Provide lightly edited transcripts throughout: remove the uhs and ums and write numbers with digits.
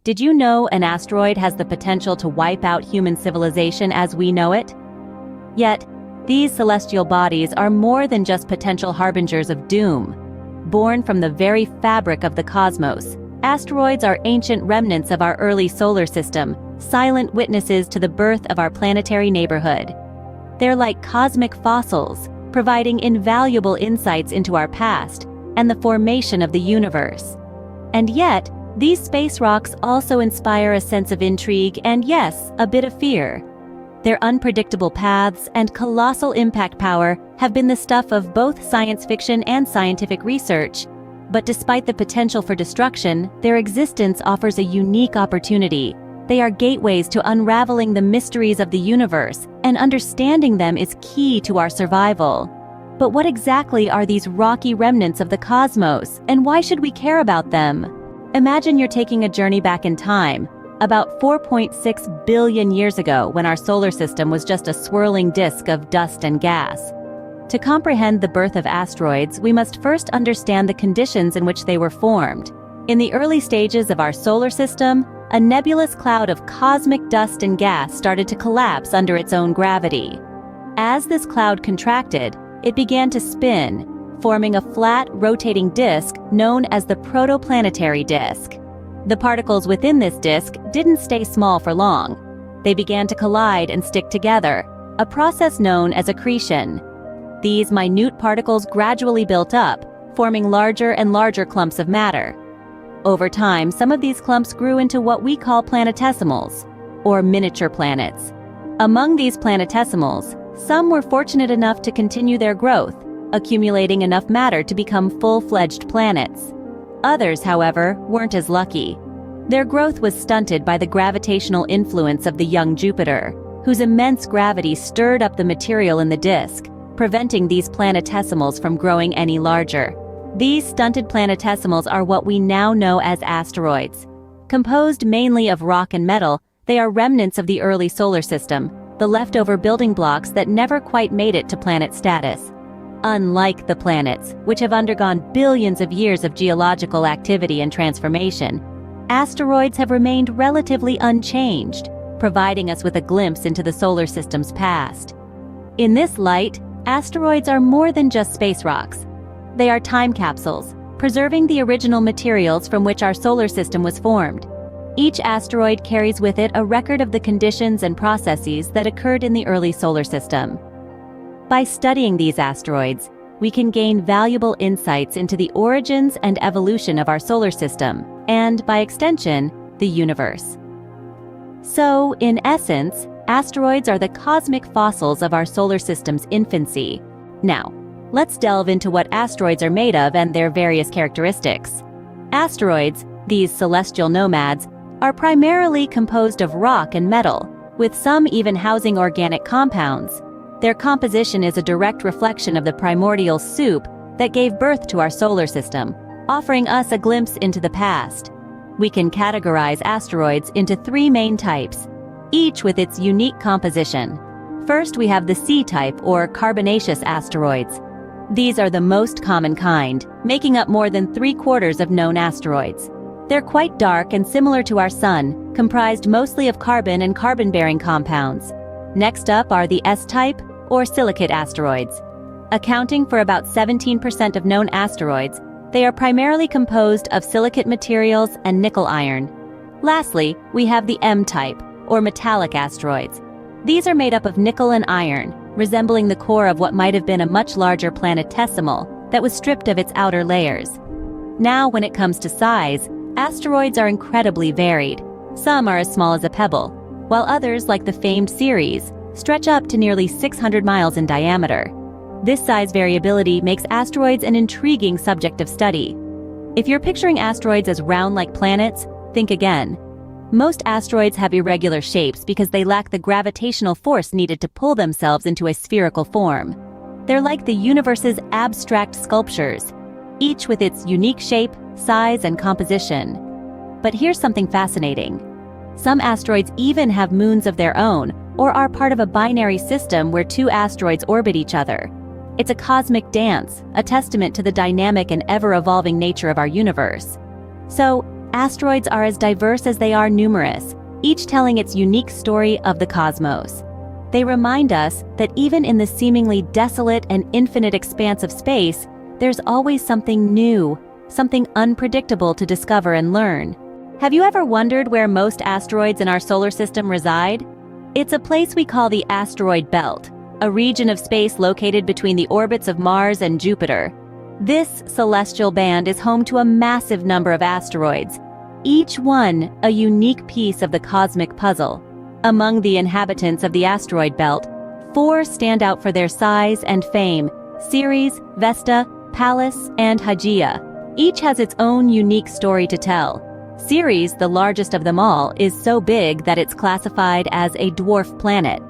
Did you know an asteroid has the potential to wipe out human civilization as we know it? Yet, these celestial bodies are more than just potential harbingers of doom. Born from the very fabric of the cosmos, asteroids are ancient remnants of our early solar system, silent witnesses to the birth of our planetary neighborhood. They're like cosmic fossils, providing invaluable insights into our past and the formation of the universe. And yet, these space rocks also inspire a sense of intrigue and, yes, a bit of fear. Their unpredictable paths and colossal impact power have been the stuff of both science fiction and scientific research. But despite the potential for destruction, their existence offers a unique opportunity. They are gateways to unraveling the mysteries of the universe, and understanding them is key to our survival. But what exactly are these rocky remnants of the cosmos, and why should we care about them? Imagine you're taking a journey back in time, about 4.6 billion years ago, when our solar system was just a swirling disk of dust and gas. To comprehend the birth of asteroids, we must first understand the conditions in which they were formed. In the early stages of our solar system, a nebulous cloud of cosmic dust and gas started to collapse under its own gravity. As this cloud contracted, it began to spin, forming a flat, rotating disk known as the protoplanetary disk. The particles within this disk didn't stay small for long. They began to collide and stick together, a process known as accretion. These minute particles gradually built up, forming larger and larger clumps of matter. Over time, some of these clumps grew into what we call planetesimals, or miniature planets. Among these planetesimals, some were fortunate enough to continue their growth, accumulating enough matter to become full-fledged planets. Others, however, weren't as lucky. Their growth was stunted by the gravitational influence of the young Jupiter, whose immense gravity stirred up the material in the disk, preventing these planetesimals from growing any larger. These stunted planetesimals are what we now know as asteroids. Composed mainly of rock and metal, they are remnants of the early solar system, the leftover building blocks that never quite made it to planet status. Unlike the planets, which have undergone billions of years of geological activity and transformation, asteroids have remained relatively unchanged, providing us with a glimpse into the solar system's past. In this light, asteroids are more than just space rocks. They are time capsules, preserving the original materials from which our solar system was formed. Each asteroid carries with it a record of the conditions and processes that occurred in the early solar system. By studying these asteroids, we can gain valuable insights into the origins and evolution of our solar system, and, by extension, the universe. So, in essence, asteroids are the cosmic fossils of our solar system's infancy. Now, let's delve into what asteroids are made of and their various characteristics. Asteroids, these celestial nomads, are primarily composed of rock and metal, with some even housing organic compounds. Their composition is a direct reflection of the primordial soup that gave birth to our solar system, offering us a glimpse into the past. We can categorize asteroids into three main types, each with its unique composition. First, we have the C-type, or carbonaceous asteroids. These are the most common kind, making up more than 3/4 of known asteroids. They're quite dark and similar to our Sun, comprised mostly of carbon and carbon-bearing compounds. Next up are the S-type, or silicate asteroids. Accounting for about 17% of known asteroids, they are primarily composed of silicate materials and nickel iron. Lastly, we have the M-type, or metallic asteroids. These are made up of nickel and iron, resembling the core of what might have been a much larger planetesimal that was stripped of its outer layers. Now, when it comes to size, asteroids are incredibly varied. Some are as small as a pebble, while others, like the famed Ceres, stretch up to nearly 600 miles in diameter. This size variability makes asteroids an intriguing subject of study. If you're picturing asteroids as round like planets, think again. Most asteroids have irregular shapes because they lack the gravitational force needed to pull themselves into a spherical form. They're like the universe's abstract sculptures, each with its unique shape, size, and composition. But here's something fascinating. Some asteroids even have moons of their own, or are part of a binary system where two asteroids orbit each other. It's a cosmic dance, a testament to the dynamic and ever-evolving nature of our universe. So, Asteroids are as diverse as they are numerous, each telling its unique story of the cosmos. They remind us that even in the seemingly desolate and infinite expanse of space, there's always something new, something unpredictable to discover and learn. Have you ever wondered where most asteroids in our solar system reside? It's a place we call the asteroid belt, a region of space located between the orbits of Mars and Jupiter. This celestial band is home to a massive number of asteroids, each one a unique piece of the cosmic puzzle. Among the inhabitants of the asteroid belt, 4 stand out for their size and fame: Ceres, Vesta, Pallas, and Hygiea. Each has its own unique story to tell. Ceres, the largest of them all, is so big that it's classified as a dwarf planet.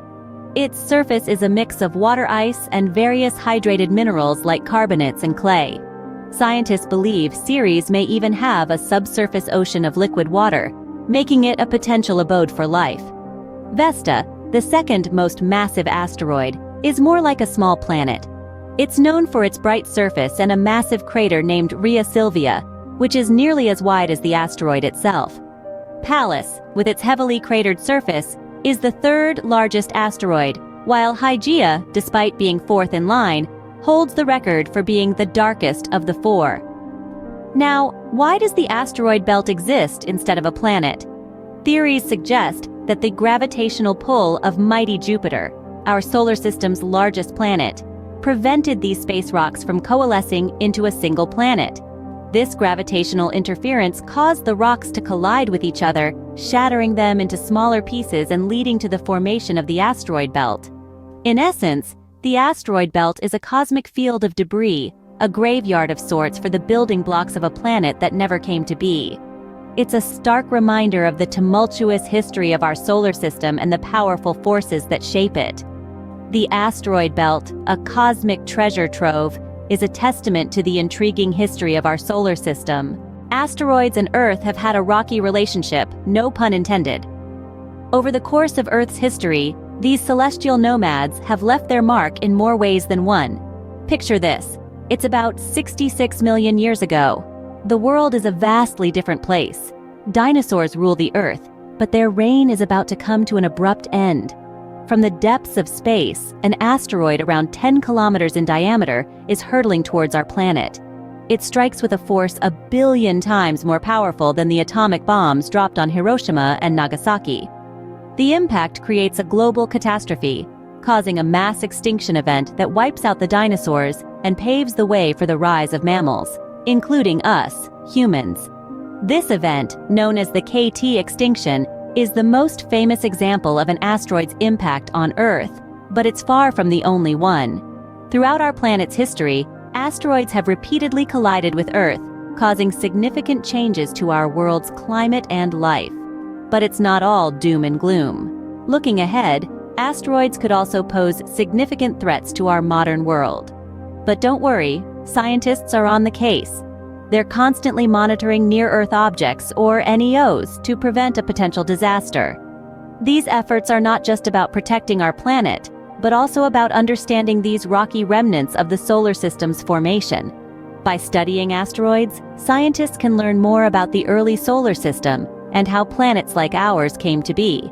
Its surface is a mix of water ice and various hydrated minerals like carbonates and clay. Scientists believe Ceres may even have a subsurface ocean of liquid water, making it a potential abode for life. Vesta, the second most massive asteroid, is more like a small planet. It's known for its bright surface and a massive crater named Rhea Silvia, which is nearly as wide as the asteroid itself. Pallas, with its heavily cratered surface, is the third largest asteroid, while Hygiea, despite being fourth in line, holds the record for being the darkest of the 4. Now, why does the asteroid belt exist instead of a planet? Theories suggest that the gravitational pull of mighty Jupiter, our solar system's largest planet, prevented these space rocks from coalescing into a single planet. This gravitational interference caused the rocks to collide with each other, shattering them into smaller pieces and leading to the formation of the asteroid belt. In essence, the asteroid belt is a cosmic field of debris, a graveyard of sorts for the building blocks of a planet that never came to be. It's a stark reminder of the tumultuous history of our solar system and the powerful forces that shape it. The asteroid belt, a cosmic treasure trove, is a testament to the intriguing history of our solar system. Asteroids and Earth have had a rocky relationship, no pun intended. Over the course of Earth's history, these celestial nomads have left their mark in more ways than one. Picture this. It's about 66 million years ago. The world is a vastly different place. Dinosaurs rule the Earth, but their reign is about to come to an abrupt end. From the depths of space, an asteroid around 10 kilometers in diameter is hurtling towards our planet. It strikes with a force 1 billion times more powerful than the atomic bombs dropped on Hiroshima and Nagasaki. The impact creates a global catastrophe, causing a mass extinction event that wipes out the dinosaurs and paves the way for the rise of mammals, including us, humans. This event, known as the KT extinction, is the most famous example of an asteroid's impact on Earth, but it's far from the only one. Throughout our planet's history, asteroids have repeatedly collided with Earth, causing significant changes to our world's climate and life. But it's not all doom and gloom. Looking ahead, asteroids could also pose significant threats to our modern world. But don't worry, scientists are on the case. They're constantly monitoring near-Earth objects, or NEOs, to prevent a potential disaster. These efforts are not just about protecting our planet, but also about understanding these rocky remnants of the solar system's formation. By studying asteroids, scientists can learn more about the early solar system and how planets like ours came to be.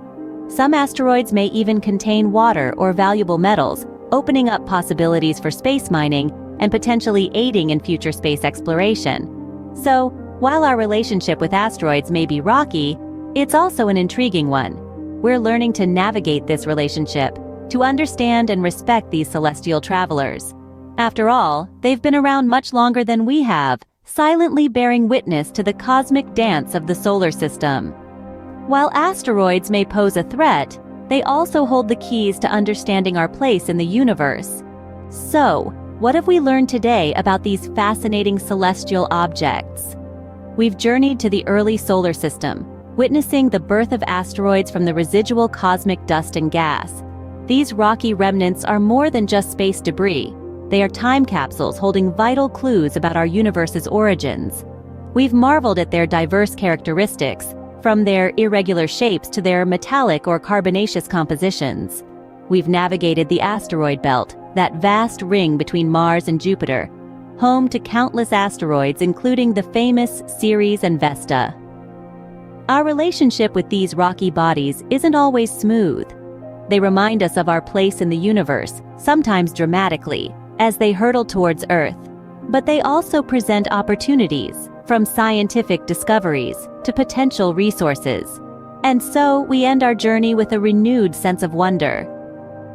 Some asteroids may even contain water or valuable metals, opening up possibilities for space mining and potentially aiding in future space exploration. So, while our relationship with asteroids may be rocky, it's also an intriguing one. We're learning to navigate this relationship, to understand and respect these celestial travelers. After all, they've been around much longer than we have, silently bearing witness to the cosmic dance of the solar system. While asteroids may pose a threat, they also hold the keys to understanding our place in the universe. So, what have we learned today about these fascinating celestial objects? We've journeyed to the early solar system, witnessing the birth of asteroids from the residual cosmic dust and gas. These rocky remnants are more than just space debris. They are time capsules holding vital clues about our universe's origins. We've marveled at their diverse characteristics, from their irregular shapes to their metallic or carbonaceous compositions. We've navigated the asteroid belt, that vast ring between Mars and Jupiter, home to countless asteroids including the famous Ceres and Vesta. Our relationship with these rocky bodies isn't always smooth. They remind us of our place in the universe, sometimes dramatically, as they hurtle towards Earth. But they also present opportunities, from scientific discoveries to potential resources. And so we end our journey with a renewed sense of wonder.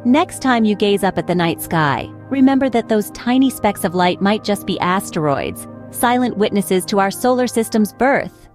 Next time you gaze up at the night sky, remember that those tiny specks of light might just be asteroids, silent witnesses to our solar system's birth.